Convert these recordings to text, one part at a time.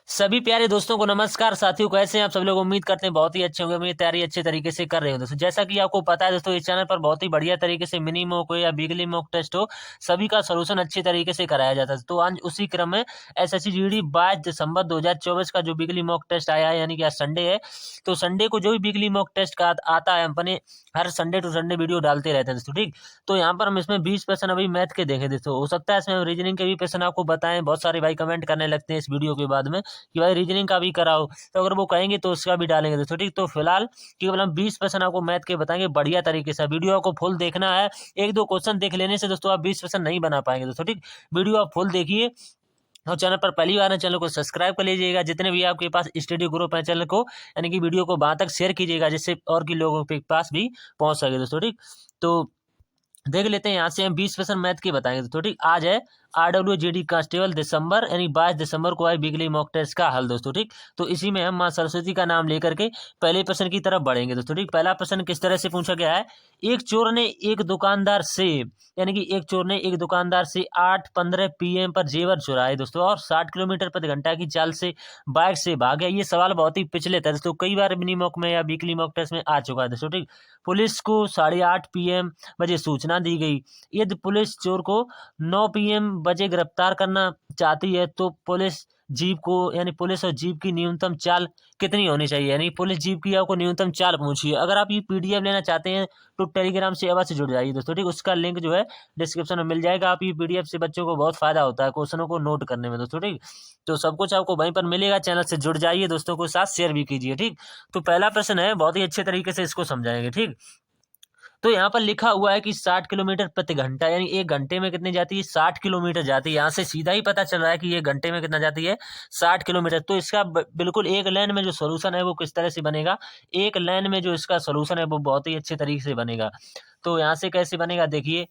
सभी प्यारे दोस्तों को नमस्कार। साथियों, कैसे हैं आप सब लोग? उम्मीद करते हैं बहुत ही अच्छे होंगे। मेरी तैयारी अच्छे तरीके से कर रहे हो दोस्तों। जैसा कि आपको पता है दोस्तों, इस चैनल पर बहुत ही बढ़िया तरीके से मिनी मॉक हो या वीकली मॉक टेस्ट हो, सभी का सोल्यूशन अच्छे तरीके से कराया जाता है। तो आज उसी क्रम में एसएससी जीडी 22 दिसंबर 2024 का जो वीकली मॉक टेस्ट आया है, यानी कि आज संडे है, तो संडे को जो भी वीकली मॉक टेस्ट का आता है, अपने हर संडे टू संडे वीडियो डालते रहते हैं दोस्तों। ठीक, तो यहाँ पर हम इसमें 20 क्वेश्चन अभी मैथ के देखे दोस्तों। हो सकता है इसमें रीजनिंग के भी क्वेश्चन आपको बताएं। बहुत सारे भाई कमेंट करने लगते हैं इस वीडियो के बाद में कि भाई रीजनिंग का भी कराओ, तो अगर वो कहेंगे तो उसका भी डालेंगे दोस्तों। ठीक, तो फिलहाल केवल हम 20% आपको मैथ के बताएंगे बढ़िया तरीके से। वीडियो आपको फुल देखना है, एक दो क्वेश्चन देख लेने से दोस्तों आप 20% नहीं बना पाएंगे दोस्तों। ठीक, वीडियो आप फुल देखिए और चैनल पर पहली बार है, चैनल को सब्सक्राइब कर लीजिएगा। जितने भी आपके पास स्टडी ग्रुप है, चैनल को यानी कि वीडियो को वहां तक शेयर कीजिएगा, जिससे और की लोगों के पास भी पहुंच सके दोस्तों। ठीक, तो देख लेते हैं यहाँ से हम 20% मैथ की बताएंगे दोस्तों। ठीक, आज है RWGD कांस्टेबल दिसंबर यानी 22 दिसंबर को आए वीकली मॉक टेस्ट का हल दोस्तों। ठीक, तो इसी में हम माँ सरस्वती का नाम लेकर के पहले प्रश्न की तरफ बढ़ेंगे दोस्तों। ठीक, पहला प्रश्न किस तरह से पूछा गया है। एक चोर ने एक दुकानदार से यानी कि एक चोर ने एक दुकानदार से 8:15 PM पर जेवर चुराए दोस्तों, और 60 किलोमीटर प्रति घंटा की चाल से बाइक से भाग गया। ये सवाल बहुत ही पिछले था दोस्तों, कई बार मिनी मॉक में या वीकली मॉक टेस्ट में आ चुका है दोस्तों। ठीक, पुलिस को 8:30 PM बजे सूचना दी गई। यदि पुलिस चोर को 9 PM बजे गिरफ्तार करना चाहती है तो पुलिस जीप को यानी पुलिस और जीप की न्यूनतम चाल कितनी होनी चाहिए, यानी पुलिस जीप की आपको न्यूनतम चाल पूछिए। अगर आप ये PDF लेना चाहते हैं तो टेलीग्राम से अवश्य जुड़ जाइए दोस्तों। ठीक, उसका लिंक जो है डिस्क्रिप्शन में मिल जाएगा। आप ये PDF से बच्चों को बहुत फायदा होता है क्वेश्चनों को नोट करने में दोस्तों। ठीक, तो सब कुछ आपको वहीं पर मिलेगा। चैनल से जुड़ जाइए, दोस्तों को साथ शेयर भी कीजिए। ठीक, तो पहला प्रश्न है, बहुत ही अच्छे तरीके से इसको समझाएंगे। ठीक, तो यहाँ पर लिखा हुआ है कि 60 किलोमीटर प्रति घंटा, यानी एक घंटे में कितनी जाती है, 60 किलोमीटर जाती है। यहाँ से सीधा ही पता चल रहा है कि ये घंटे में कितना जाती है, 60 किलोमीटर। तो इसका बिल्कुल एक लाइन में जो सोल्यूशन है वो किस तरह से बनेगा, एक लाइन में जो इसका सोल्यूशन है वो बहुत ही अच्छे तरीके से बनेगा। तो यहाँ से कैसे बनेगा, देखिए,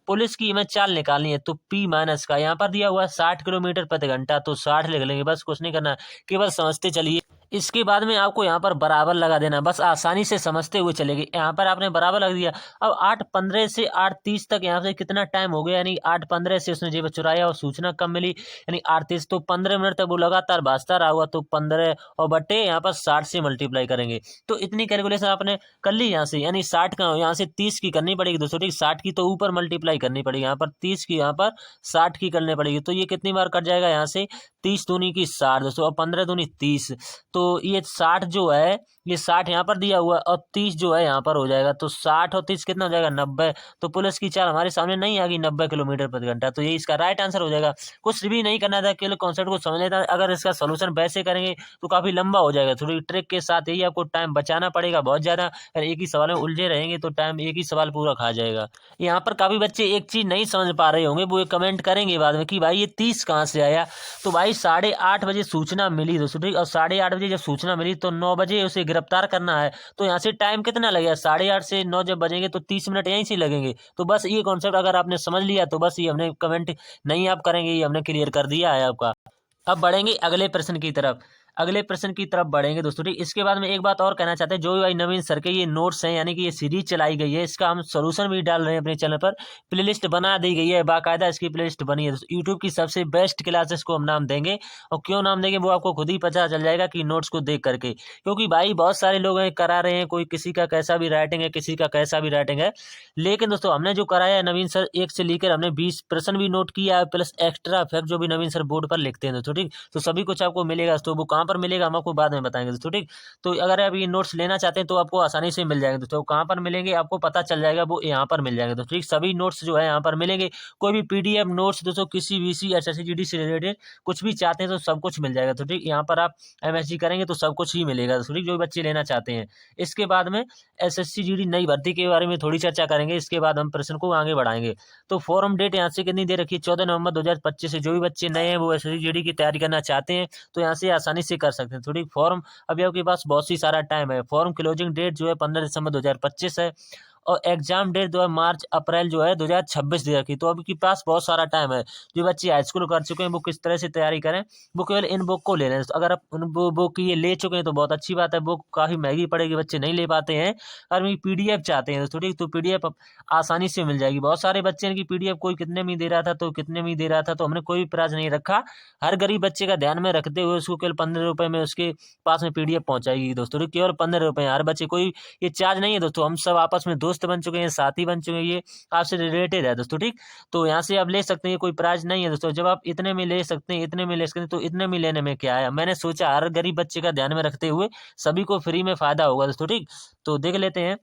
पुलिस की हमें चाल निकालनी है तो P माइनस का यहाँ पर दिया हुआ है 60 किलोमीटर प्रति घंटा, तो 60 लिख लेंगे, बस कुछ नहीं करना, केवल समझते चलिए। इसके बाद में आपको यहाँ पर बराबर लगा देना, बस आसानी से समझते हुए चलेंगे। यहाँ पर आपने बराबर लग दिया। अब 8:15 से 8:30 तक यहाँ से कितना टाइम हो गया, यानी 8:15 से उसने जेब चुराया और सूचना कब मिली, यानी 8:30, तो 15 मिनट तक वो लगातार भाजता रहा हुआ, तो 15 और बट्टे यहाँ पर 60 से मल्टीप्लाई करेंगे। तो इतनी कैलकुलेशन आपने कर ली यहाँ से, यानी 60 का यहाँ से 30 की करनी पड़ेगी दोस्तों। ठीक, 60 की तो ऊपर मल्टीप्लाई करनी पड़ेगी, यहाँ पर 30 की, यहाँ पर 60 की करनी पड़ेगी। तो ये कितनी बार कट जाएगा, यहाँ से 30 दूनी की 60 दोस्तों, और 15 दूनी 30। तो ये 60 जो है, ये 60 यहाँ पर दिया हुआ है और 30 जो है यहाँ पर हो जाएगा, तो 60 और 30 कितना हो जाएगा, 90। तो पुलिस की चाल हमारे सामने नहीं आ गई 90 किलोमीटर प्रति घंटा, तो ये इसका राइट आंसर हो जाएगा। कुछ भी नहीं करना था, केवल कॉन्सेप्ट को समझ लेता। अगर इसका सोल्यूशन वैसे करेंगे तो काफी लंबा हो जाएगा। थोड़ी ट्रिक के साथ यही आपको टाइम बचाना पड़ेगा बहुत ज्यादा। अगर एक ही सवाल में उलझे रहेंगे तो टाइम एक ही सवाल पूरा खा जाएगा। यहाँ पर काफी बच्चे एक चीज नहीं समझ पा रहे होंगे, वो कमेंट करेंगे बाद में कि भाई ये 30 कहाँ से आया। तो भाई 8:30 बजे सूचना मिली दोस्तों। ठीक, और 8:30 बजे जब सूचना मिली तो 9 बजे उसे गिरफ्तार करना है। तो यहाँ से टाइम कितना लगेगा, 8:30 से 9 जब बजेंगे तो 30 मिनट यहीं से लगेंगे। तो बस ये कॉन्सेप्ट अगर आपने समझ लिया तो बस ये हमने कमेंट नहीं आप करेंगे, ये हमने क्लियर कर दिया है आपका। अब बढ़ेंगे अगले प्रश्न की तरफ, अगले प्रश्न की तरफ बढ़ेंगे दोस्तों। ठीक, इसके बाद में एक बात और कहना चाहते हैं, जो भी भाई नवीन सर के ये नोट्स हैं, यानी कि ये सीरीज चलाई गई है, इसका हम सोल्यूशन भी डाल रहे हैं अपने चैनल पर। प्लेलिस्ट बना दी गई है, बाकायदा इसकी प्लेलिस्ट बनी है दोस्तों। यूट्यूब की सबसे बेस्ट क्लासेस को हम नाम देंगे, और क्यों नाम देंगे वो आपको खुद ही पता चल जाएगा कि नोट्स को देख करके। क्योंकि भाई बहुत सारे लोग हैं करा रहे हैं, कोई किसी का कैसा भी राइटिंग है, किसी का कैसा भी राइटिंग है, लेकिन दोस्तों हमने जो कराया है नवीन सर एक से लेकर हमने 20 प्रश्न भी नोट किया है, प्लस एक्स्ट्रा फैक्ट जो भी नवीन सर बोर्ड पर लिखते हैं दोस्तों। ठीक, तो सभी कुछ आपको मिलेगा। तो वो कहाँ पर मिलेगा हम आपको बाद में बताएंगे दोस्तों। ठीक, तो अगर आप ये नोट्स लेना चाहते हैं तो आपको आसानी से मिल जाएंगे दोस्तों। कहाँ पर मिलेंगे आपको पता चल जाएगा, वो यहाँ पर मिल जाएंगे दोस्तों। ठीक, सभी नोट्स जो है यहाँ पर मिलेंगे। कोई भी PDF नोट्स दोस्तों किसी VC SSC GD से रिलेटेड कुछ भी चाहते हैं तो सब कुछ मिल जाएगा। तो ठीक, यहाँ पर आप MSc करेंगे तो सब कुछ ही मिलेगा दोस्तों। ठीक, जो बच्चे लेना चाहते हैं। इसके बाद में SSC GD नई भर्ती के बारे में थोड़ी चर्चा करेंगे, इसके बाद हम प्रश्न को आगे बढ़ाएंगे। तो फॉर्म डेट यहाँ से कितनी दे रखी है, 14 नवंबर 2025 से। जो भी बच्चे नए हैं वो SSC GD की तैयारी करना चाहते हैं तो यहाँ से आसानी से कर सकते हैं। थोड़ी फॉर्म अभी आपके पास बहुत सी सारा टाइम है। फॉर्म क्लोजिंग डेट जो है 15 दिसंबर 2025 है, और एग्जाम डेट जो है मार्च अप्रैल जो है 2026 दे रखी। तो अभी के पास बहुत सारा टाइम है। जो बच्चे हाई स्कूल कर चुके हैं वो किस तरह से तैयारी करें, वो केवल इन बुक को ले लें। तो अगर आप उन बुक ये ले चुके हैं तो बहुत अच्छी बात है। बुक काफ़ी महंगी पड़ेगी, बच्चे नहीं ले पाते हैं। और ये PDF चाहते हैं दोस्तों, ठीक, तो PDF आसानी से मिल जाएगी। बहुत सारे बच्चे हैं कि PDF कोई कितने में दे रहा था तो कितने में दे रहा था, तो हमने कोई भी प्राइस नहीं रखा। हर गरीब बच्चे का ध्यान में रखते हुए उसको केवल 15 रुपये में उसके पास में PDF पहुंचाएगी दोस्तों, ठीक, केवल 15 रुपये। हर बच्चे, कोई ये चार्ज नहीं है दोस्तों। हम सब आपस में दोस्त बन चुके हैं, साथी बन चुके हैं, ये आपसे रिलेटेड है दोस्तों, ठीक। तो यहाँ से आप ले सकते हैं, कोई प्राइस नहीं है दोस्तों। जब आप इतने में ले सकते हैं, इतने में ले सकते हैं, तो इतने में लेने में क्या है। मैंने सोचा हर गरीब बच्चे का ध्यान में रखते हुए सभी को फ्री में फायदा होगा दोस्तों, ठीक। तो देख लेते हैं।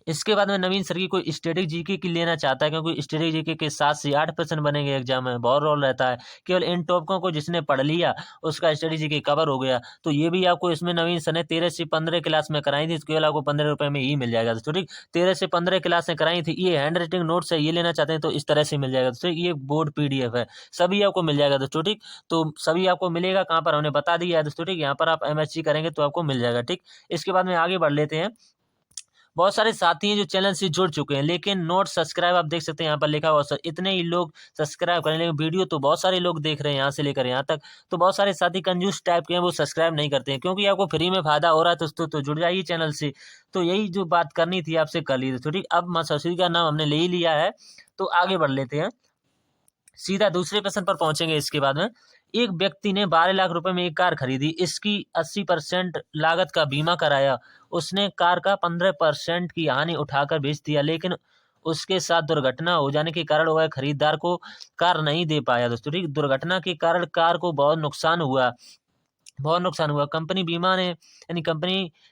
इसके बाद में नवीन सर की कोई स्टैटिक जीके की लेना चाहता है, क्योंकि स्टैटिक जीके के 7 से 8% बनेंगे एग्जाम में, बहुत रोल रहता है। केवल इन टॉपिकों को जिसने पढ़ लिया उसका स्टैटिक जीके कवर हो गया। तो ये भी आपको इसमें नवीन सर ने 13 से 15 क्लास में कराई थी, केवल आपको 15 रुपये में ही मिल जाएगा दोस्तों, ठीक। 13 से 15 क्लास में कराई थी। ये हैंड राइटिंग नोट्स है, ये लेना चाहते हैं तो इस तरह से मिल जाएगा दोस्तों। ये बोर्ड PDF है, सभी आपको मिल जाएगा दोस्तों, ठीक। तो सभी आपको मिलेगा कहाँ पर, हमने बता दिया है दोस्तों, ठीक। यहाँ पर आप MSc करेंगे तो आपको मिल जाएगा, ठीक। इसके बाद में आगे बढ़ लेते हैं। बहुत सारे साथी हैं जो चैनल से जुड़ चुके हैं, लेकिन नोट सब्सक्राइब आप देख सकते हैं यहाँ पर लिखा हुआ सर, इतने ही लोग सब्सक्राइब करें, लेकिन वीडियो तो बहुत सारे लोग देख रहे हैं यहाँ से लेकर यहाँ तक। तो बहुत सारे साथी कंजूस टाइप के हैं, वो सब्सक्राइब नहीं करते हैं, क्योंकि आपको फ्री में फायदा हो रहा है दोस्तों, तो जुड़ जाइए चैनल से। तो यही जो बात करनी थी आपसे कर ली दोस्तों, ठीक। अब माँ सरस्वती का नाम हमने ले ही लिया है, तो आगे बढ़ लेते हैं, सीधा दूसरे प्रश्न पर पहुंचेंगे। इसके बाद में एक व्यक्ति ने 12 लाख रुपए में एक कार खरीदी, इसकी 80% लागत का बीमा कराया। उसने कार का 15% की हानि उठाकर बेच दिया, लेकिन उसके साथ दुर्घटना हो जाने के कारण वह खरीदार को कार नहीं दे पाया दोस्तों, ठीक। दुर्घटना के कारण कार को बहुत नुकसान हुआ, बहुत नुकसान हुआ। कंपनी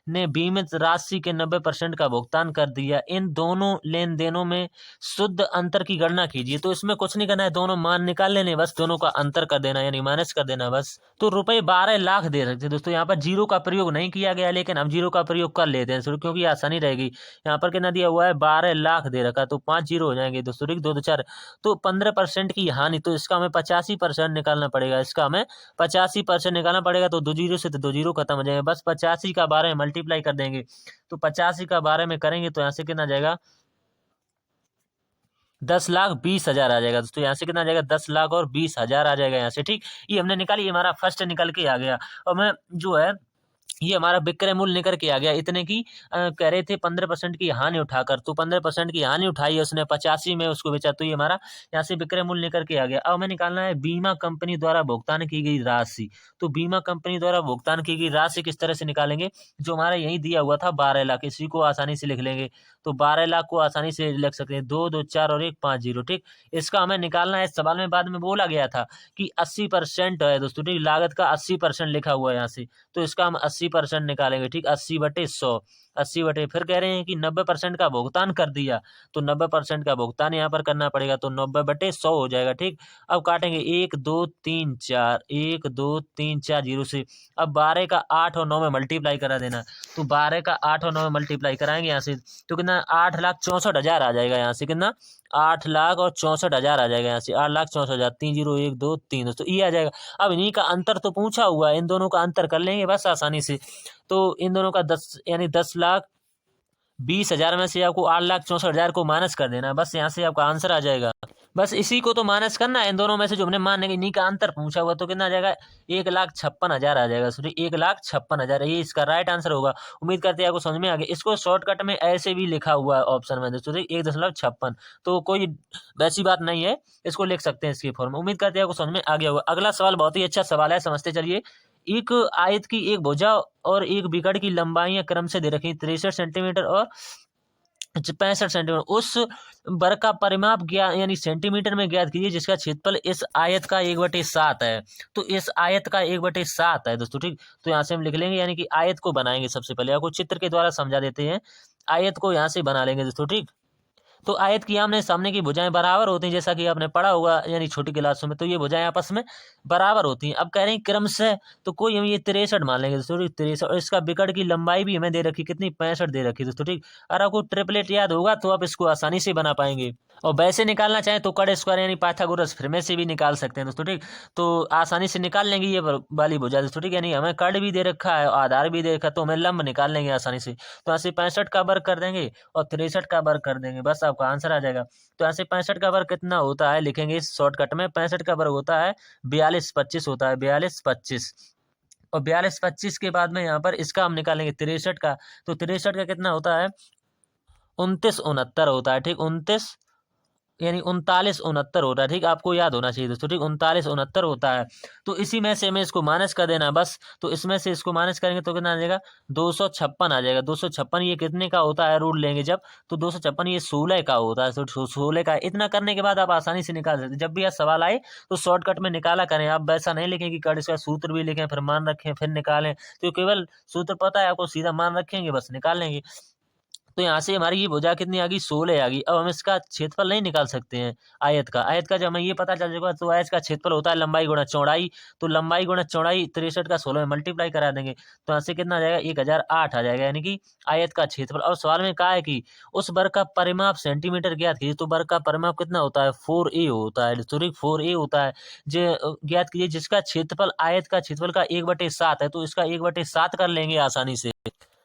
ने बीमित राशि के 90% का भुगतान कर दिया। इन दोनों लेन देनों में शुद्ध अंतर की गणना कीजिए। तो इसमें कुछ नहीं करना है, दोनों मान निकाल लेने, बस दोनों का अंतर कर देना, यानी माइनस कर देना बस। तो रुपए 12 लाख दे रखे थे दोस्तों, यहाँ पर जीरो का प्रयोग नहीं किया गया, लेकिन हम जीरो का प्रयोग कर लेते हैं क्योंकि आसानी रहेगी। यहाँ पर कितना दिया हुआ है, 12 लाख दे रखा, तो 5 जीरो हो जाएंगे दोस्तों, ठीक, 2 2 4। तो 15% की हानि, तो इसका हमें 85% निकालना पड़ेगा, इसका हमें 85% निकालना पड़ेगा। तो 2 जीरो से तो 2 जीरो खत्म हो जाएंगे, बस 85 का 12 में मल्टीप्लाई कर देंगे। तो 85 का 12 में करेंगे तो यहाँ से कितना जाएगा, 10,20,000 आ जाएगा दोस्तों। यहाँ से कितना आ जाएगा, 10,20,000 आ जाएगा यहाँ से, ठीक। ये हमने निकाली, ये हमारा फर्स्ट निकल के आ गया। और मैं जो है ये हमारा विक्रय मूल्य निकल के आ गया इतने की। कह रहे थे 15% की हानि उठाकर, तो 15% की हानि उठाई है उसने, 85 में उसको बेचा, तो ये हमारा यहाँ से विक्रय मूल्य निकल के आ गया। अब हमें निकालना है बीमा कंपनी द्वारा भुगतान की गई राशि। तो बीमा कंपनी द्वारा भुगतान की गई राशि किस तरह से निकालेंगे, जो हमारा यही दिया हुआ था 12 लाख, इसी को आसानी से लिख लेंगे। तो 12 लाख को आसानी से लिख सकते हैं, 2 2 4 और 1 5 जीरो, ठीक। इसका हमें निकालना है। सवाल में बाद में बोला गया था कि 80% है दोस्तों, ठीक, लागत का 80% लिखा हुआ है यहाँ से, तो इसका हम 80% निकालेंगे, ठीक। 80/100, 80 फिर कह रहे हैं कि 90% का भुगतान कर दिया, तो 90% का भुगतान यहाँ पर करना पड़ेगा, तो 90/100 हो जाएगा, ठीक। अब काटेंगे 1 2 3 4, 1 2 3 4 जीरो से। अब 12 का 8 और 9 में मल्टीप्लाई करा देना, तो 12 का 8 और 9 में मल्टीप्लाई कराएंगे यहाँ से, तो कितना 8,64,000 आ जाएगा यहाँ से, कितना 8,64,000 आ जाएगा यहाँ से, 8,64,000, 3 जीरो 1 2 3 दोस्तों, ये आ जाएगा। अब इन्हीं का अंतर तो पूछा हुआ है, इन दोनों का अंतर कर लेंगे बस आसानी से। तो इन दोनों का 10 यानी 10,20,000 में से आपको 8,64,000 को माइनस कर देना है, बस यहाँ से आपका आंसर आ जाएगा। बस इसी को तो माइनस करना है, इन दोनों में से जो हमने मानने इन्हीं का अंतर पूछा हुआ, तो कितना आ जाएगा, 1,56,000 आ जाएगा, सॉरी 1,56,000, ये इसका राइट आंसर होगा। उम्मीद करते हैं आपको समझ में आ गया। इसको शॉर्टकट में ऐसे भी लिखा हुआ है ऑप्शन में दोस्तों, 1,56, तो कोई वैसी बात नहीं है, इसको लिख सकते हैं इसकी फॉर्म। उम्मीद करते हैं आपको समझ में आ गया होगा। अगला सवाल बहुत ही अच्छा सवाल है, समझते चलिए। एक आयत की एक भुजा और एक बिगड़ की लंबाइयां क्रम से दे रखी 63 सेंटीमीटर और 65 सेंटीमीटर। उस वर्ग का परिमाप यानी सेंटीमीटर में ज्ञात कीजिए, जिसका क्षेत्रफल इस आयत का 1/7 है। तो इस आयत का 1/7 है दोस्तों, ठीक। तो यहाँ से हम लिख लेंगे, यानी कि आयत को बनाएंगे। सबसे पहले आपको चित्र के द्वारा समझा देते हैं, आयत को यहाँ से बना लेंगे दोस्तों, ठीक। तो आयत की आमने सामने की भुजाएं बराबर होती हैं, जैसा कि आपने पढ़ा होगा यानी छोटी क्लासों में, तो ये भुजाएं आपस में बराबर होती हैं। अब कह रहे हैं क्रमशः, तो कोई हम ये 63 मान लेंगे दोस्तों, ठीक 63, और इसका विकर्ण की लंबाई भी हमें दे रखी कितनी, 65 दे रखी दोस्तों, ठीक। अगर आपको ट्रिपलेट याद होगा तो आप इसको आसानी से बना पाएंगे। और वैसे निकालना चाहें तो कट स्क्वायर यानी पाइथागोरस प्रमेय से भी निकाल सकते हैं दोस्तों, ठीक। तो आसानी से निकाल लेंगे ये वाली भुजा दोस्तों, ठीक। यानी हमें कट भी दे रखा है, आधार भी दे रखा है, तो हमें लंब निकाल लेंगे आसानी से। तो यहाँ से 65 का वर्ग कर देंगे और 63 का वर्ग कर देंगे, बस आपका आंसर आ जाएगा। तो यहाँ से 65 का वर्ग कितना होता है लिखेंगे इस शॉर्टकट में, 65 का वर्ग होता है 42 25 होता है, 42 25। और 42 25 के बाद में यहाँ पर इसका हम निकालेंगे 63 का, तो 63 का कितना होता है 29 69 होता है, ठीक। 29 यानी 39 69 होता है, ठीक। आपको याद होना चाहिए दोस्तों, ठीक। 39 69 होता है। तो इसी में से हमें इसको माइनस कर देना बस। तो इसमें से इसको माइनस करेंगे तो कितना आ जाएगा 256 आ जाएगा। 256 ये कितने का होता है रूट लेंगे जब, तो 256 ये 16 का होता है। तो 16 का, इतना करने के बाद आप आसानी से निकाल सकते हैं। जब भी आप सवाल आए तो शॉर्टकट में निकाला करें, आप वैसा नहीं लिखें कि कट इसका सूत्र भी लिखें फिर मान रखें फिर निकालें। तो केवल सूत्र पता है आपको, सीधा मान रखेंगे बस निकाल लेंगे। तो यहाँ से हमारी ये भुजा कितनी आ गई 16 आ गई। अब हम इसका क्षेत्रफल नहीं निकाल सकते हैं आयत का। आयत का जब हमें ये पता चल जाएगा तो आयत का क्षेत्रफल होता है लंबाई गुणा चौड़ाई। तो लंबाई गुणा चौड़ाई 63 का 16 में मल्टीप्लाई करा देंगे तो यहाँ से कितना आ जाएगा 1008 आ जाएगा, यानी कि आयत का क्षेत्रफल। और सवाल में कहा है कि उस वर्ग का परिमाप सेंटीमीटर ज्ञात कीजिए। तो वर्ग का परिमाप कितना होता है 4a होता है, सॉरी 4a होता है। जो ज्ञात कीजिए जिसका क्षेत्रफल आयत का क्षेत्रफल का 1/7 है, तो इसका 1/7 कर लेंगे आसानी से।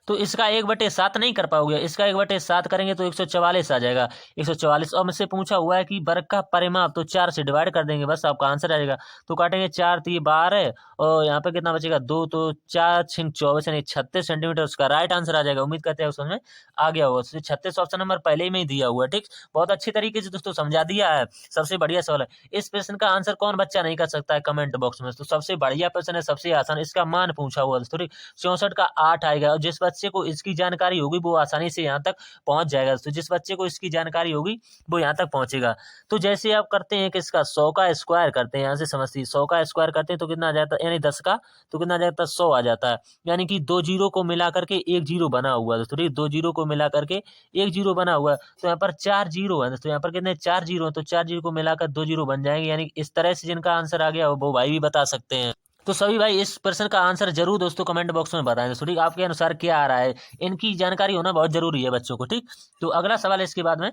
तो इसका 1/7 नहीं कर पाओगे, इसका 1/7 करेंगे तो 144 आ जाएगा। 144। और मुझसे पूछा हुआ है कि वर्ग का परिमाप, तो 4 से डिवाइड कर देंगे बस आपका आंसर आ जाएगा। तो काटेंगे 4 3 12 और यहाँ पे कितना बचेगा 2, तो 4 6 24 यानी 36 सेंटीमीटर उसका राइट आंसर आ जाएगा। उम्मीद करते हैं समझ में आ गया होगा। 36 ऑप्शन नंबर पहले में ही दिया हुआ है, ठीक। बहुत अच्छी तरीके से दोस्तों समझा दिया है। सबसे बढ़िया सवाल है। इस प्रश्न का आंसर कौन बच्चा नहीं कर सकता है कमेंट बॉक्स में। तो सबसे बढ़िया प्रश्न है, सबसे आसान, इसका मान पूछा हुआ दोस्तों, ठीक। 64 का 8 आएगा। और जिस बच्चे को इसकी जानकारी होगी वो आसानी से यहाँ तक पहुंच जाएगा। तो जिस बच्चे को इसकी जानकारी होगी वो यहाँ तक पहुंचेगा। तो जैसे आप करते हैं कि इसका 100 का स्क्वायर करते हैं, यहाँ से समझती 100 का स्क्वायर करते हैं तो कितना आ जाता है, यानी 10 का तो कितना आ जाता है 100 आ जाता है। यानी कि 2 जीरो को मिला करके 1 जीरो बना हुआ है दोस्तों, ठीक। 2 जीरो को मिला करके 1 जीरो बना हुआ है। तो यहाँ पर 4 जीरो है दोस्तों, यहाँ पर कितने 4 जीरो है, तो 4 जीरो को मिलाकर 2 जीरो बन जाएंगे। यानी इस तरह से जिनका आंसर आ गया वो भाई भी बता सकते हैं। तो सभी भाई इस प्रश्न का आंसर जरूर दोस्तों कमेंट बॉक्स में बताएं दोस्तों, ठीक। आपके अनुसार क्या आ रहा है, इनकी जानकारी होना बहुत जरूरी है बच्चों को, ठीक। तो अगला सवाल है इसके बाद में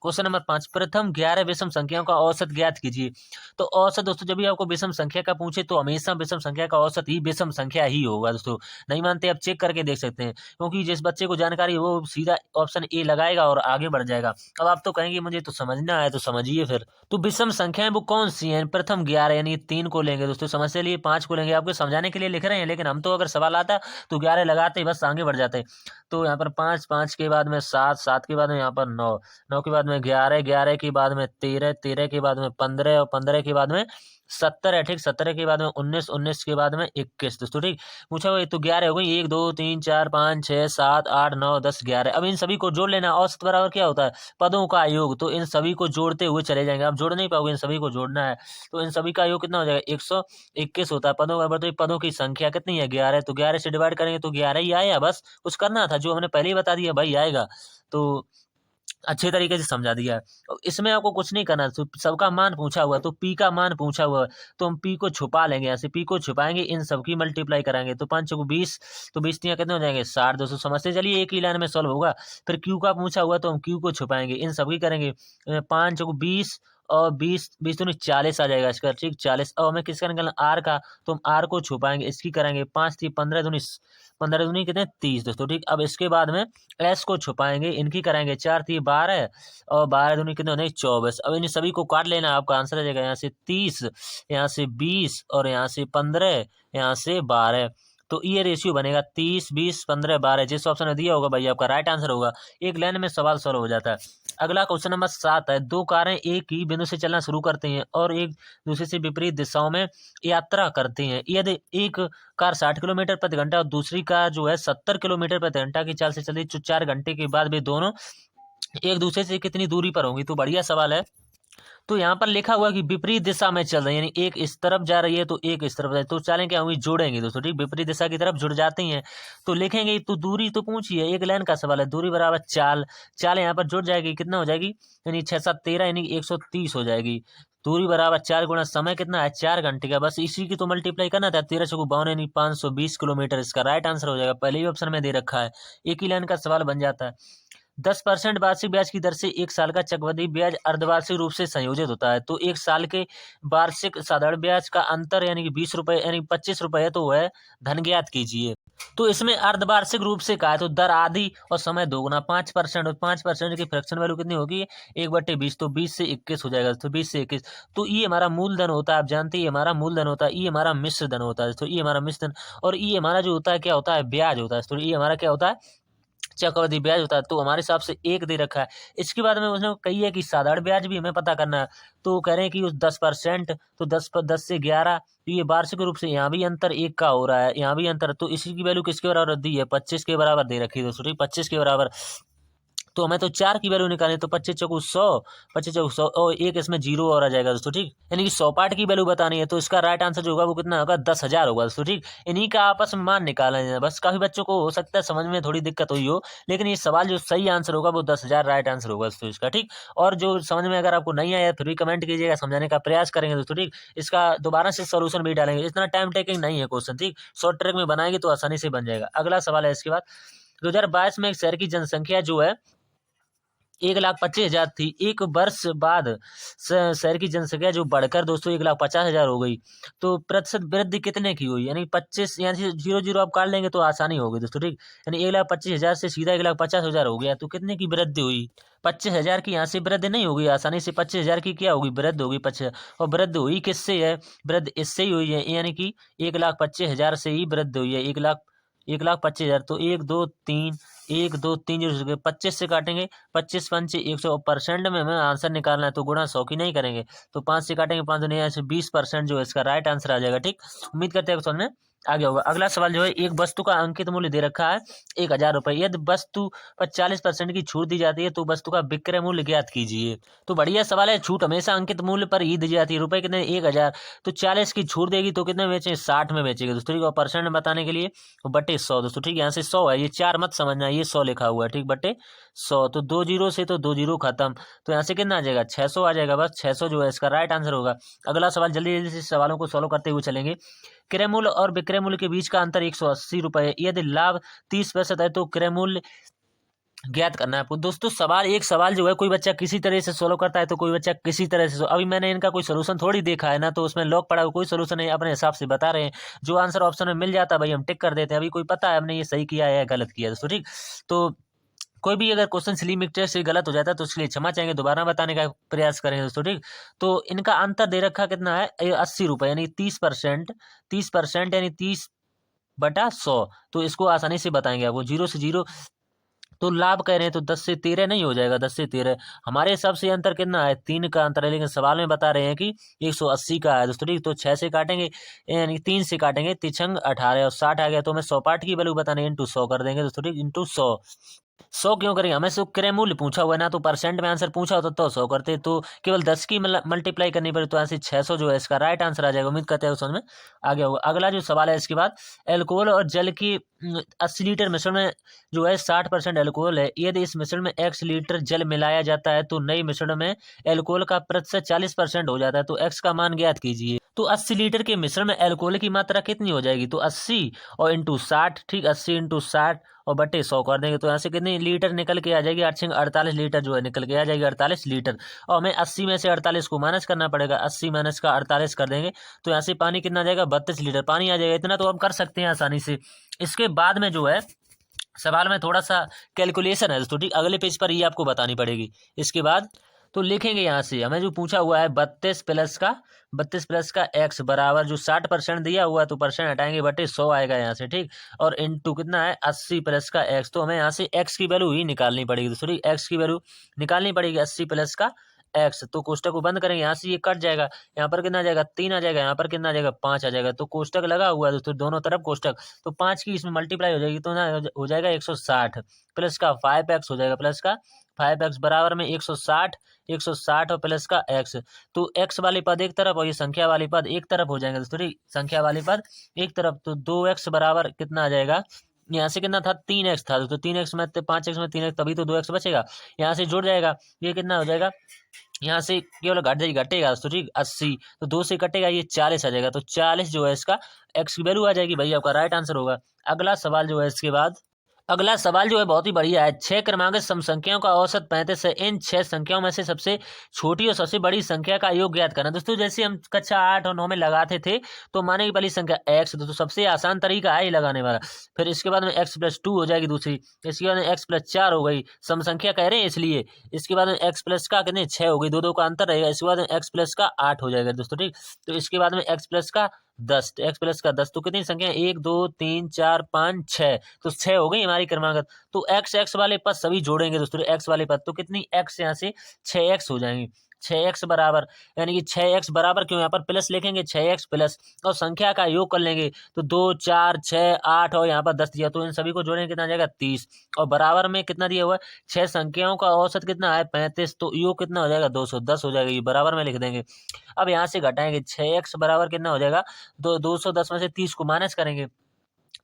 क्वेश्चन नंबर 5, प्रथम 11 विषम संख्याओं का औसत ज्ञात कीजिए। तो औसत दोस्तों जब भी आपको विषम संख्या का पूछे तो हमेशा विषम संख्या का औसत ही विषम संख्या ही होगा दोस्तों। नहीं मानते आप चेक करके देख सकते हैं, क्योंकि जिस बच्चे को जानकारी है वो सीधा ऑप्शन ए लगाएगा और आगे बढ़ जाएगा। अब आप तो कहेंगे मुझे तो समझना है, तो समझिए फिर। तो विषम संख्याएं वो कौन सी हैं, प्रथम 11 यानी 3 को लेंगे दोस्तों, समझ लिए 5 को लेंगे। आपको समझाने के लिए लिख रहे हैं, लेकिन हम तो अगर सवाल आता तो 11 लगाते बस आगे बढ़ जाते। तो यहाँ पर 5 5 के बाद में 7 7 के बाद में यहाँ पर 9 9 के बाद में 11 11 के बाद में 13 13 के बाद में 15 और 15 के बाद में 17 है, ठीक। 17 के बाद में 19 19 के बाद में 21 दोस्तों, ठीक। पूछा हुआ तो 11 हो गई, 1 2 3 4 5 6 7 8 9 10 11। अब इन सभी को जोड़ लेना। औसत बराबर क्या होता है पदों का योग। तो इन सभी को जोड़ते हुए चले जाएंगे, आप जोड़ नहीं पाओगे, इन सभी को जोड़ना है। तो इन सभी का योग कितना हो जाएगा 121 होता है। पदों का बराबर, तो पदों की संख्या कितनी है 11, तो 11 से डिवाइड करेंगे तो 11 ही आया। बस कुछ करना था जो हमने पहले ही बता दिया भाई आएगा। तो अच्छे तरीके से समझा दिया है। और इसमें आपको कुछ नहीं करना। तो सबका मान पूछा हुआ तो पी का मान पूछा हुआ है, तो हम पी को छुपा लेंगे। ऐसे पी को छुपाएंगे, इन सबकी मल्टीप्लाई कराएंगे तो 5 को 20, तो 20 तिया कितने हो जाएंगे 60 दोस्तों। समझते चलिए एक ही लाइन में सॉल्व होगा। फिर क्यू का पूछा हुआ तो हम क्यू को छुपाएंगे, इन सबकी करेंगे 5 को 20 और 20 20 दूनी 40 आ जाएगा इसका, ठीक 40। और हमें किसका निकालना आर का, तो हम आर को छुपाएंगे, इसकी करेंगे 5 3 15 दूनी कितने 30 दोस्तों, ठीक। अब इसके बाद में एस को छुपाएंगे, इनकी कराएंगे 4 3 12 और 12 दूनी कितने होने 24। अब इन सभी को काट लेना, आपका आंसर आ जाएगा यहाँ से 30, यहाँ से 20 और यहाँ से 15, यहाँ से 12। तो ये रेशियो बनेगा 30 20 15 12। जिस ऑप्शन में दिया होगा भाई आपका राइट आंसर होगा। एक लाइन में सवाल सॉल्व हो जाता है। अगला क्वेश्चन नंबर 7 है, दो कारें एक ही बिंदु से चलना शुरू करती हैं और एक दूसरे से विपरीत दिशाओं में यात्रा करती हैं। यदि एक कार 60 किलोमीटर प्रति घंटा और दूसरी कार जो है 70 किलोमीटर प्रति घंटा की चाल से चली, तो 4 घंटे के बाद वे दोनों एक दूसरे से कितनी दूरी पर होंगी। तो बढ़िया सवाल है। तो यहाँ पर लिखा हुआ है कि विपरीत दिशा में चल रही है, यानी एक इस तरफ जा रही है तो एक इस तरफ जा रही है, तो चलें क्या होंगी, जोड़ेंगे दोस्तों, ठीक, विपरीत दिशा की तरफ जुड़ जाती हैं। तो लिखेंगे, तो दूरी तो पूछी है, एक लाइन का सवाल है, दूरी बराबर चाल, चाल यहाँ पर जुड़ जाएगी, कितना हो जाएगी, यानी 6 7 13 यानी 130 हो जाएगी। दूरी बराबर 4 गुणा समय कितना है, 4 घंटे का, बस इसी की तो मल्टीप्लाई करना था, 13 × 52 यानी 520 किलोमीटर, इसका राइट आंसर हो जाएगा, पहले ही ऑप्शन में दे रखा है, एक ही लाइन का सवाल बन जाता है। 10% वार्षिक ब्याज की दर से एक साल का चक्रवृद्धि ब्याज अर्धवार्षिक रूप से संयोजित होता है। तो एक साल के वार्षिक साधारण ब्याज का अंतर यानी कि 20 रुपए यानी 25 रुपए है, तो वह धन ज्ञात कीजिए। तो इसमें अर्धवार्षिक रूप से कहा है, तो दर आधी और समय दोगुना, 5%, और 5% की फ्रैक्शन वैल्यू कितनी होगी, 1/20, तो 20 से 21 हो जाएगा, तो 20 से 21। तो ये हमारा मूलधन होता है, आप जानते हैं ये हमारा मूलधन होता है, ये हमारा मिश्र धन होता है, तो ये हमारा मिश्र धन, और ये हमारा जो होता है क्या होता है, ब्याज होता है, तो ये हमारा क्या होता है, चक्रवृद्धि ब्याज होता है। तो हमारे हिसाब से एक दे रखा है। इसके बाद में उसने कही है कि साधारण ब्याज भी हमें पता करना है, तो कह रहे हैं कि उस 10%, तो 10 से 11, तो ये वार्षिक रूप से यहाँ भी अंतर एक का हो रहा है, यहाँ भी अंतर, तो इसी की वैल्यू किसके बराबर दी है, 25 के बराबर दे रखी है दोस्तों, ठीक, 25 के बराबर। तो हमें तो 4 की वैल्यू निकालनी है, तो 25 चौको 100, 25 चौको 100, और एक इसमें जीरो और आ जाएगा दोस्तों, ठीक, यानी कि 100 पार्ट की वैल्यू बतानी है, तो इसका राइट आंसर जो होगा वो कितना होगा, 10,000 होगा दोस्तों, ठीक। इन्हीं का आपस में मान निकालना है, बस काफी बच्चों को हो सकता है समझ में थोड़ी दिक्कत हुई हो, लेकिन ये सवाल जो सही आंसर होगा वो 10,000 राइट आंसर होगा दोस्तों इसका, ठीक। और जो समझ में अगर आपको नहीं आया फिर भी कमेंट कीजिएगा, समझाने का प्रयास करेंगे दोस्तों, ठीक। इसका दोबारा से सोल्यूशन भी डालेंगे, इतना टाइम टेकिंग नहीं है क्वेश्चन, ठीक, शॉर्ट ट्रैक में बनाएंगे तो आसानी से बन जाएगा। अगला सवाल है इसके बाद, 2022 में एक शहर की जनसंख्या जो है 1,25,000 थी, एक वर्ष बाद शहर की जनसंख्या जो बढ़कर दोस्तों 1,50,000 हो गई, तो प्रतिशत वृद्धि कितने की हुई, यानी 25, यानी 0 0 आप काट लेंगे तो आसानी होगी दोस्तों, ठीक, यानी 1,25,000 से सीधा 1,50,000 हो गया, तो कितने की वृद्धि हुई, 25,000 की यहाँ से वृद्धि नहीं होगी आसानी से, 25,000 की क्या होगी, वृद्धि होगी 25, और वृद्धि हुई किससे है, वृद्धि इससे ही हुई है, यानी कि 1,25,000 से ही वृद्धि हुई है, 1,25,000, तो 1 2 3, 1 2 3 जो 25 से काटेंगे, 25 × 5 = 100, परसेंट में हमें आंसर निकालना है, तो गुणा 100 की नहीं करेंगे, तो 5 से काटेंगे, 5 नहीं, ऐसे 20% जो है इसका राइट आंसर आ जाएगा, ठीक। उम्मीद करते हैं समझ में आ गया होगा। अगला सवाल जो है, एक वस्तु का अंकित मूल्य दे रखा है 1,000 रुपये, यदि वस्तु पर 40% की छूट दी जाती है तो वस्तु का विक्रय मूल्य ज्ञात कीजिए। तो बढ़िया सवाल है, छूट हमेशा अंकित मूल्य पर ही दी जाती है, रुपए कितने, 1,000, तो 40 की छूट देगी तो कितने बेचेंगे, 60 में बेचेंगे दोस्तों, ठीक, और परसेंट बताने के लिए बटे 100 दोस्तों, ठीक, यहाँ से 100 है, ये 4 मत समझना, ये 100 लिखा हुआ है, ठीक, बटे 100, तो 2 जीरो से तो 2 जीरो खत्म, तो यहाँ से कितना आ जाएगा, 600 आ जाएगा, बस 600 जो है इसका राइट आंसर होगा। अगला सवाल, जल्दी जल्दी से सवालों को सॉल्व करते हुए चलेंगे। क्रय मूल्य और विक्रय मूल्य के बीच का अंतर 180 रुपये है, यदि लाभ 30% है तो क्रय मूल्य ज्ञात करना है आपको। दोस्तों सवाल, एक सवाल जो है कोई बच्चा किसी तरह से सोल्व करता है तो कोई बच्चा किसी तरह से अभी मैंने इनका कोई सोल्यूशन थोड़ी देखा है ना, तो उसमें लॉक पड़ा हुआ कोई सोल्यूशन नहीं, अपने हिसाब से बता रहे हैं, जो आंसर ऑप्शन में मिल जाता है भाई हम टिक कर देते हैं, अभी कोई पता है हमने ये सही किया है या गलत किया है दोस्तों, ठीक। तो कोई भी अगर क्वेश्चन सिली मिक्सचर से गलत हो जाता है तो उसके लिए क्षमा चाहेंगे, दोबारा बताने का प्रयास करेंगे दोस्तों, ठीक। तो इनका अंतर दे रखा कितना है, 80 रुपये, यानी 30%, 30% यानी 30/100, तो इसको आसानी से बताएंगे आपको, 0 से 0, तो लाभ कह रहे हैं तो 10 से 13 नहीं हो जाएगा, 10 से 13 हमारे हिसाब से अंतर कितना है, 3 का अंतर है, लेकिन सवाल में बता रहे हैं कि 180 का है दोस्तों, ठीक। तो 6 से काटेंगे, यानी 3 से काटेंगे, 3×6 = 18 और 60 आ गया, तो हमें 100 पार्ट की वैल्यू बताने इंटू 100 कर देंगे दोस्तों, ठीक, इंटू 100। 100 क्यों करेंगे, हमें सिर्फ क्रय मूल्य पूछा हुआ है ना, तो परसेंट में आंसर पूछा होता तो 100 करते, तो केवल 10 की मल्टीप्लाई करनी पड़े, तो ऐसे 600 जो है इसका राइट आंसर आ जाएगा। उम्मीद करते हैं समझ में आ गया होगा। अगला जो सवाल है इसके बाद, एल्कोहल और जल की 80 लीटर मिश्रण में जो है 60% एल्कोहल है, यदि इस मिश्रण में x लीटर जल मिलाया जाता है तो नए मिश्रण में एल्कोहल का प्रतिशत 40% हो जाता है, तो x का मान ज्ञात कीजिए। तो 80 लीटर के मिश्रण में एल्कोहल की मात्रा कितनी हो जाएगी, तो 80 और इंटू 60, ठीक, 80 × 60 और बटे 100 कर देंगे, तो यहाँ से कितनी लीटर निकल के आ जाएगी, 48 लीटर जो है निकल के आ जाएगी, 48 लीटर, और हमें 80 में से 48 को माइनस करना पड़ेगा, 80 माइनस का 48 कर देंगे, तो यहाँ से पानी कितना आ जाएगा, 32 लीटर पानी आ जाएगा, इतना तो हम कर सकते हैं आसानी से। इसके बाद में जो है सवाल में थोड़ा सा कैलकुलेशन है दोस्तों, ठीक, अगले पेज पर ये आपको बतानी पड़ेगी। इसके बाद तो लिखेंगे यहाँ से, हमें जो पूछा हुआ है 32 प्लस का x बराबर, जो 60% दिया हुआ है तो परसेंट हटाएंगे, बटे 100 आएगा यहाँ से, ठीक, और इंटू कितना है 80 प्लस का x, तो हमें यहाँ से x की वैल्यू ही निकालनी पड़ेगी दोस्तों, ठीक, x की वैल्यू निकालनी पड़ेगी 80 प्लस का x, तो कोष्टक को बंद करेंगे, यहाँ से ये कट जाएगा, यहाँ पर कितना आ जाएगा 3 आ जाएगा, यहाँ पर कितना आ जाएगा 5 आ जाएगा, तो कोष्टक लगा हुआ है दोस्तों दोनों तरफ कोष्टक, तो 5 की इसमें मल्टीप्लाई हो जाएगी, तो ना हो जाएगा 160 प्लस का 5x हो जाएगा, प्लस का 5x बराबर में 160 160 और प्लस का x, तो x वाले पद एक तरफ और ये संख्या वाले पद एक तरफ हो जाएंगे दोस्तों। ठीक, संख्या वाले पद एक तरफ, तो 2x बराबर कितना आ जाएगा, यहाँ से कितना था 3x था, तो 3x में 5x में 3x, तभी तो 2x बचेगा, यहाँ से जुड़ जाएगा, ये कितना हो जाएगा, यहाँ से केवल घटेगा तो ठीक 80, तो 2 से कटेगा ये 40 आ जाएगा, तो 40 जो है इसका x की वैल्यू आ जाएगी भाई, आपका राइट आंसर होगा। अगला सवाल जो है इसके बाद, अगला सवाल जो है बहुत ही बढ़िया है। 6 क्रमांकित सम संख्याओं का औसत 35 है, इन 6 संख्याओं में से सबसे छोटी और सबसे बड़ी संख्या का योग ज्ञात करना। दोस्तों जैसे हम कक्षा 8 और 9 में लगाते थे, तो माने की पहली संख्या x, तो सबसे आसान तरीका है ये लगाने वाला। फिर इसके बाद में x+2 हो जाएगी दूसरी, इसके बाद में x+4 हो गई, सम संख्या कह रहे हैं इसलिए। इसके बाद में x प्लस का कितने 6 हो गई, दो दो का अंतर रहेगा, इसके बाद में x प्लस का 8 हो जाएगा दोस्तों। ठीक, तो इसके बाद में x प्लस का 10, तो x प्लस का 10, तो कितनी संख्या 1 2 3 4 5 6, तो 6 हो गई हमारी क्रमागत। तो x वाले पद सभी जोड़ेंगे दोस्तों, x वाले पद, तो कितनी x यहाँ से 6x हो जाएंगी। 6x बराबर, यानी कि 6x बराबर क्यों, यहाँ पर प्लस लिखेंगे 6x प्लस, और संख्या का योग कर लेंगे, तो 2 4 6 8 और यहाँ पर 10 दिया, तो इन सभी को जोड़ेंगे कितना आ जाएगा 30, और बराबर में कितना दिया हुआ है 6 संख्याओं का औसत कितना है 35, तो योग कितना हो जाएगा 210 हो जाएगा, ये बराबर में लिख देंगे। अब यहाँ से घटाएंगे 6x बराबर कितना हो जाएगा 210 में से 30 को माइनस करेंगे,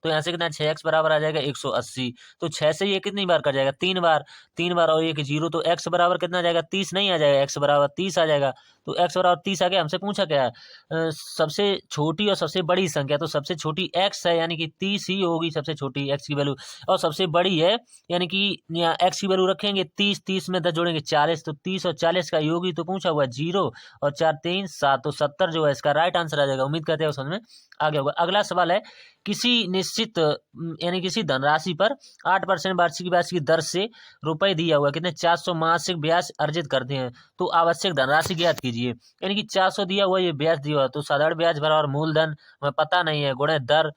तो यहाँ से कितना 6x बराबर आ जाएगा 180, तो 6 से ये कितनी बार कट जाएगा 3 बार, 3 बार और एक 0, तो x बराबर कितना आ जाएगा 30 नहीं आ जाएगा, x बराबर 30 आ जाएगा, तो x बराबर 30 आ गया। हमसे पूछा क्या है सबसे छोटी और सबसे बड़ी संख्या, तो सबसे छोटी x है, यानी कि 30 ही होगी सबसे छोटी x की वैल्यू, और सबसे बड़ी है, यानी कि यहाँ x की वैल्यू रखेंगे 30, 30 में 10 जोड़ेंगे 40, तो 30 और 40 का योग ही तो पूछा हुआ है, 0 और 4 3 7, तो 70 जो है इसका राइट आंसर आ जाएगा। उम्मीद करते हैं समझ में आ गया होगा। अगला सवाल है, किसी निश्चित यानी किसी धनराशि पर 8% वार्षिक दर से रुपए दिया हुआ, कितने 400 मासिक ब्याज अर्जित करते हैं, तो आवश्यक धनराशि ज्ञात कीजिए। यानी कि 400 दिया हुआ, ये ब्याज दिया हुआ, तो साधारण ब्याज बराबर मूलधन हमें पता नहीं है, गुणे दर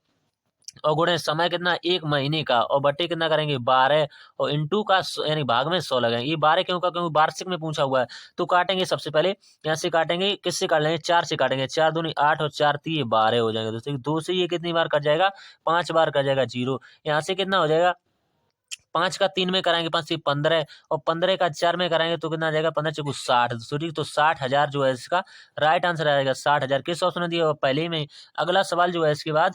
और गुणे समय कितना 1 महीने का, और बटे कितना करेंगे 12, और इंटू का यानी भाग में 100 लगाएंगे। ये 12 क्यों का, क्योंकि वार्षिक में पूछा हुआ है, तो काटेंगे सबसे पहले यहाँ से काटेंगे, किससे काट लेंगे 4 से काटेंगे, 4 दूनी 8 और 4 3 12 हो जाएंगे दोस्तों। 2 से ये कितनी बार कट जाएगा 5 बार कट जाएगा 0, यहाँ से कितना हो जाएगा 5 का 3 में कराएंगे 5 से 15, और 15 का 4 में कराएंगे तो कितना आ जाएगा 15 चौको 60, तो 60,000 जो है इसका राइट आंसर आएगा। 60,000 किस ऑप्शन में दिया हुआ पहले ही में। अगला सवाल जो है इसके बाद,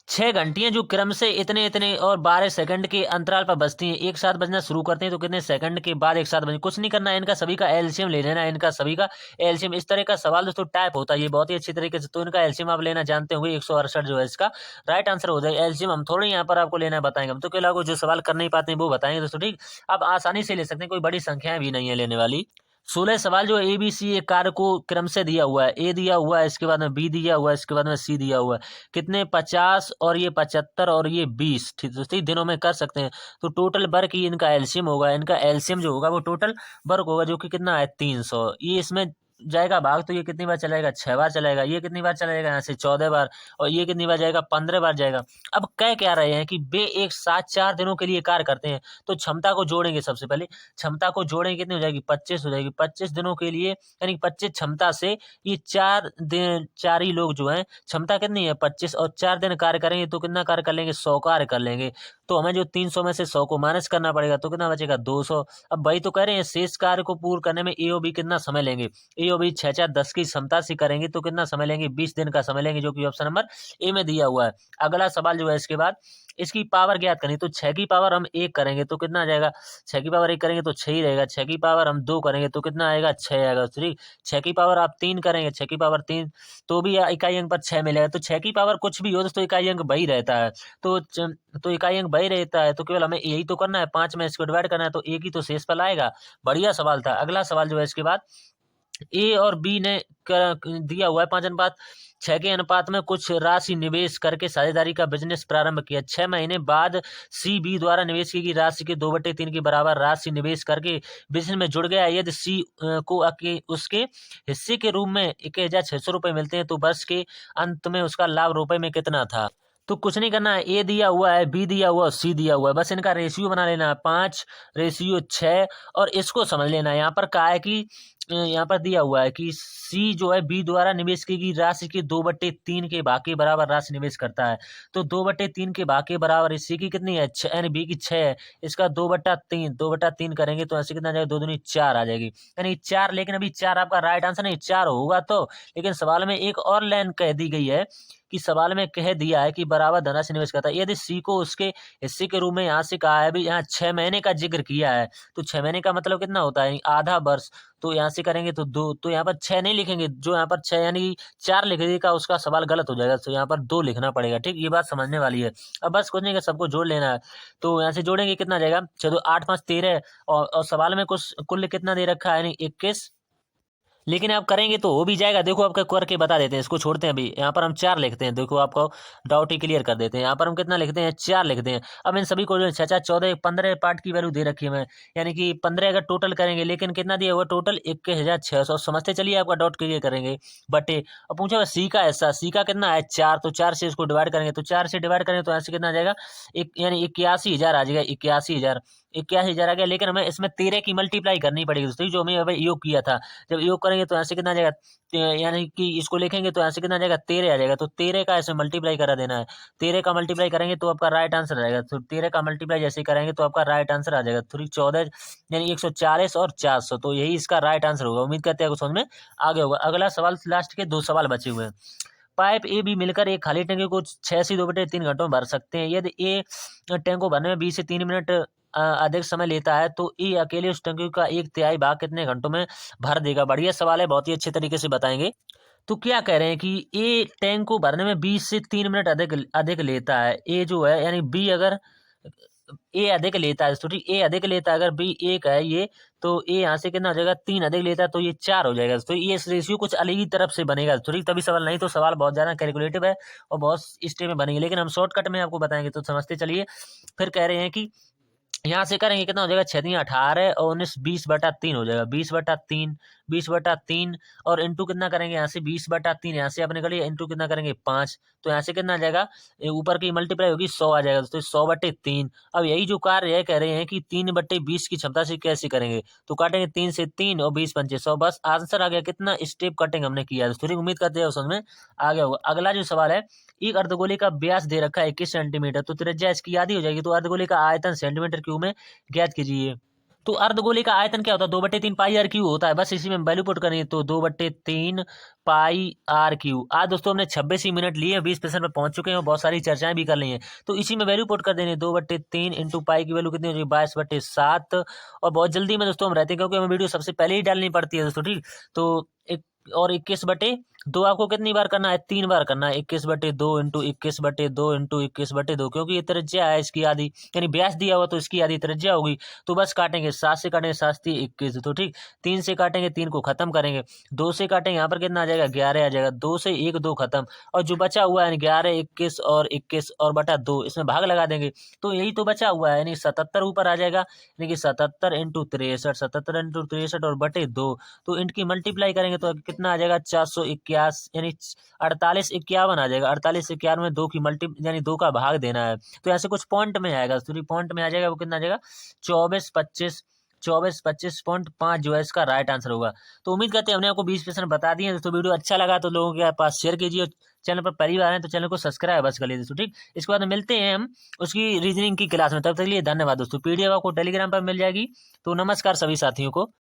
6 घंटियां जो क्रम से इतने इतने और 12 सेकंड के अंतराल पर बजती हैं, एक साथ बजना शुरू करते हैं, तो कितने सेकंड के बाद एक साथ बजे, कुछ नहीं करना है, इनका सभी का एलसीएम ले लेना है, इनका सभी का एलसीएम। इस तरह का सवाल दोस्तों टाइप होता है ये बहुत ही अच्छी तरीके से, तो इनका एलसीएम आप लेना जानते होंगे, 168 जो है इसका राइट आंसर हो जाएगा। एलसीएम हम थोड़ी यहाँ पर आपको लेना बताएंगे, हम तो क्या जो सवाल कर नहीं पाते हैं वो बताएंगे दोस्तों। ठीक, आप आसानी से ले सकते हैं, कोई बड़ी संख्याएं भी नहीं है लेने वाली। 16 सवाल जो ए बी सी एक कार्य को क्रम से दिया हुआ है, ए दिया हुआ है, इसके बाद में बी दिया हुआ है, इसके बाद में सी दिया हुआ है, कितने 50 और ये 75 और ये 20 ठीक दिनों में कर सकते हैं, तो टोटल वर्क ही इनका एलसीएम होगा, इनका एलसीएम जो होगा वो टोटल वर्क होगा, जो कि कितना है 300, ये इसमें जाएगा भाग, तो ये कितनी बार चलाएगा 6 बार चलाएगा, ये कितनी बार चलाएगा यहाँ से 14 बार, और ये कितनी बार जाएगा 15 बार जाएगा। अब कह क्या रहे हैं कि वे एक साथ 4 दिनों के लिए कार्य करते हैं, तो क्षमता को जोड़ेंगे, सबसे पहले क्षमता को जोड़ेंगे, कितनी हो जाएगी 25 हो जाएगी, 25 दिनों के लिए, यानी 25 क्षमता से ये 4 दिन 4 ही लोग जो हैं, क्षमता कितनी है 25, और 4 दिन कार्य करेंगे तो कितना कार्य कर लेंगे 100 कार्य कर लेंगे, तो हमें जो 300 में से 100 को माइनस करना पड़ेगा, तो कितना बचेगा 200। अब भाई तो कह रहे हैं शेष कार्य को पूर्ण करने में ए और बी कितना समय लेंगे, ए और बी 6 4 10 की क्षमता से करेंगे तो कितना समय लेंगे 20 दिन का समय लेंगे, जो कि ऑप्शन नंबर ए में दिया हुआ है। अगला सवाल जो है इसके बाद, इसकी पावर ज्ञात करनी, तो 6 की पावर हम 1 करेंगे तो कितना आ जाएगा, 6 की पावर 1 करेंगे तो 6 ही रहेगा, 6 की पावर हम 2 करेंगे तो कितना आएगा 6 आएगा। ठीक, 6 की पावर आप 3 करेंगे, 6 की पावर 3 तो भी इकाई अंक पर 6 मिलेगा, तो 6 की पावर कुछ भी हो दोस्तों इकाई अंक वही रहता है, तो इकाई अंक वही रहता है, तो केवल हमें यही तो करना है, 5 में इसको डिवाइड करना है, तो एक ही तो शेष पर आएगा। बढ़िया सवाल था। अगला सवाल जो है इसके बाद, ए और बी ने दिया हुआ है 5:6 के अनुपात में कुछ राशि निवेश करके साझेदारी का बिजनेस प्रारंभ किया। 6 महीने बाद सी बी द्वारा निवेश की गई राशि के 2/3 के बराबर राशि निवेश करके बिजनेस में जुड़ गया। यदि सी को उसके हिस्से के रूप में 1,600 रुपये मिलते हैं, तो वर्ष के अंत में उसका लाभ रुपए में कितना था। तो कुछ नहीं करना है, ए दिया हुआ है, बी दिया हुआ है, सी दिया हुआ है, बस इनका रेशियो बना लेना है 5:6, और इसको समझ लेना है। यहाँ पर कहा है कि यहाँ पर दिया हुआ है कि सी जो है बी द्वारा निवेश की गई राशि के 2/3 के भाग के बराबर राशि निवेश करता है। तो 2/3 के भाग के बराबर सी की कितनी है, 6, यानी बी की 6 है। इसका 2/3 करेंगे तो ऐसे कितना आ जाएगा, 2 दूनी 4 आ जाएगी, यानी 4। लेकिन अभी 4 आपका राइट आंसर नहीं, 4 होगा तो, लेकिन सवाल में एक और लाइन कह दी गई है कि सवाल में कह दिया है कि बराबर धनराशि निवेश करता है। यदि सी को उसके हिस्से के रूप में यहाँ से कहा है, अभी यहाँ 6 महीने का जिक्र किया है, तो 6 महीने का मतलब कितना होता है, आधा वर्ष। तो यहाँ से करेंगे तो 2, तो यहाँ पर 6 नहीं लिखेंगे, जो यहाँ पर 6 यानी 4 लिख देगा उसका सवाल गलत हो जाएगा, तो यहाँ पर 2 लिखना पड़ेगा। ठीक, ये बात समझने वाली है। अब बस कुछ नहीं है, सबको जोड़ लेना है। तो यहाँ से जोड़ेंगे कितना आ जाएगा, चलो 8 5 13, और सवाल में कुछ कुल कितना दे रखा है, यानी 21। लेकिन आप करेंगे तो हो भी जाएगा। देखो आपका करके बता देते हैं, इसको छोड़ते हैं अभी। यहाँ पर हम 4 लिखते हैं, देखो आपको डाउट ही क्लियर कर देते हैं। यहाँ पर हम कितना लिखते हैं, 4 लिखते हैं। अब इन सभी को जो 6 4 14 15 पार्ट की वैल्यू दे रखी है हमें, यानी कि 15 अगर टोटल करेंगे, लेकिन कितना दिया हुआ टोटल 21,600। समझते चलिए, आपका डाउट क्लियर करेंगे। बटे अब पूछा हुआ सी का हिस्सा, सी का कितना है 4, तो 4 से इसको डिवाइड करेंगे, तो 4 से डिवाइड करेंगे तो ऐसे कितना आ जाएगा, एक यानी 81,000 आ जाएगा, 81,000 आ गया। लेकिन हमें इसमें 13 की मल्टीप्लाई करनी पड़ेगी दोस्तों, जो हमें योग किया था। जब योग करेंगे तो ऐसे कितना आ जाएगा, यानी कि इसको लिखेंगे तो ऐसे कितना आ जाएगा, 13 आ जाएगा। तो 13 का ऐसे मल्टीप्लाई करा देना है, 13 का मल्टीप्लाई करेंगे तो आपका राइट आंसर आ जाएगा। तो 13 का मल्टीप्लाई जैसे करेंगे तो आपका राइट आंसर आ जाएगा 14, यानी 140 और 400। तो यही इसका राइट आंसर होगा। उम्मीद करते हैं समझ में आ गया होगा। अगला सवाल, लास्ट के 2 सवाल बचे हुए हैं। पाइप ए बी मिलकर एक खाली टैंकी को 6 से 2/3 घंटों में भर सकते हैं। यदि ए टैंक को भरने में 20 से 3 मिनट अधिक समय लेता है, तो ए अकेले उस टैंकी का 1/3 भाग कितने घंटों में भर देगा। बढ़िया सवाल है, बहुत ही अच्छे तरीके से बताएंगे। तो क्या कह रहे हैं कि ए टैंक को भरने में 20 से 3 मिनट अधिक अधिक लेता है। ए जो है, यानी बी अगर ए अधिक लेता है, तो ठीक, ए अधिक लेता है, अगर बी 1 है ये, तो ए यहाँ से कितना हो जाएगा, 3 अधिक लेता है तो ये 4 हो जाएगा। तो ये रेशियो कुछ अलग ही तरफ से बनेगा, तो ठीक, तभी सवाल, नहीं तो सवाल बहुत ज़्यादा कैलकुलेटिव है और बहुत स्टेप में बनेंगे, लेकिन हम शॉर्टकट में आपको बताएंगे, तो समझते चलिए। फिर कह रहे हैं कि यहाँ से करेंगे कितना हो जाएगा, 6 18 और 19, 20/3 हो जाएगा, 20/3, 20/3 और इंटू कितना करेंगे यहाँ से, 20/3 यहाँ से आपने कर लिया, इंटू कितना करेंगे 5, तो यहाँ से कितना आ जाएगा, ऊपर की मल्टीप्लाई होगी 100 आ जाएगा, तो 100/3। अब यही जो कार्य है, कह रहे हैं कि 3/20 की क्षमता से कैसे करेंगे, तो काटेंगे 3 से 3 और 20 पंचे 100, बस आंसर आ गया। कितना स्टेप कटिंग हमने किया है, थोड़ी उम्मीद करते हैं समझ में आ गया होगा। अगला जो सवाल है, एक अर्धगोले का व्यास दे रखा है 21 सेंटीमीटर, तो त्रिज्या इसकी आधी हो जाएगी। तो अर्धगोले का आयतन सेंटीमीटर क्यूब में ज्ञात कीजिए। तो अर्धगोले का आयतन क्या होता है, 2/3 पाई आर क्यू होता है। बस इसी में वैल्यू पुट करनी है, तो 2/3 पाई आर क्यू। आज दोस्तों हमने 26 ही मिनट लिए, 20% में पहुंच चुके हैं और बहुत सारी चर्चाएं भी कर ली हैं। तो इसी में वैल्यू पुट कर देनी है, 2/3 इंटू पाई की वैल्यू कितनी हो जाएगी, 22/7। और बहुत जल्दी में दोस्तों हम रहते हैं, क्योंकि हमें वीडियो सबसे पहले ही डालनी पड़ती है दोस्तों, ठीक। तो एक और 21/2 आपको कितनी बार करना है, 3 बार करना है। 21/2 इंटू 21/2 इंटू 21/2, क्योंकि ये त्रिज्या है इसकी आधी, यानी व्यास दिया हुआ तो इसकी आधी त्रिज्या होगी। तो बस काटेंगे, 7 से काटेंगे, 7 से 21, तो ठीक। 3 से काटेंगे, 3 को खत्म करेंगे, 2 से काटेंगे, यहाँ पर कितना आ जाएगा, 11 आ जाएगा। 2 से 1 2 खत्म, और जो बचा हुआ है 11 21 और बटा 2, इसमें भाग लगा देंगे, तो यही तो बचा हुआ है, यानी 77 ऊपर आ जाएगा। यानी कि 77 इंटू 63, 77 इंटू 63 और बटे 2, तो इनकी मल्टीप्लाई करेंगे तो कितना आ जाएगा, 421, यानी 48 51 आ जाएगा। 48 51 में 2 की मल्टी, यानी 2 का भाग देना है। तो ऐसे कुछ पॉइंट में आएगा, तो पॉइंट में आ जाएगा, वो कितना आ जाएगा, 24 25 जो है इसका राइट आंसर होगा। तो उम्मीद करते हैं हमने आपको 20% बता दिए। दोस्तों वीडियो अच्छा लगा तो लोगों के पास शेयर कीजिए, चैनल पर पहली बार है तो चैनल को सब्सक्राइब बस कर लीजिए दोस्तों, ठीक। इसके बाद मिलते हैं हम उसकी रीजनिंग की क्लास में, तब तक के लिए धन्यवाद दोस्तों। पीडीएफ आपको टेलीग्राम पर मिल जाएगी। तो नमस्कार सभी साथियों को।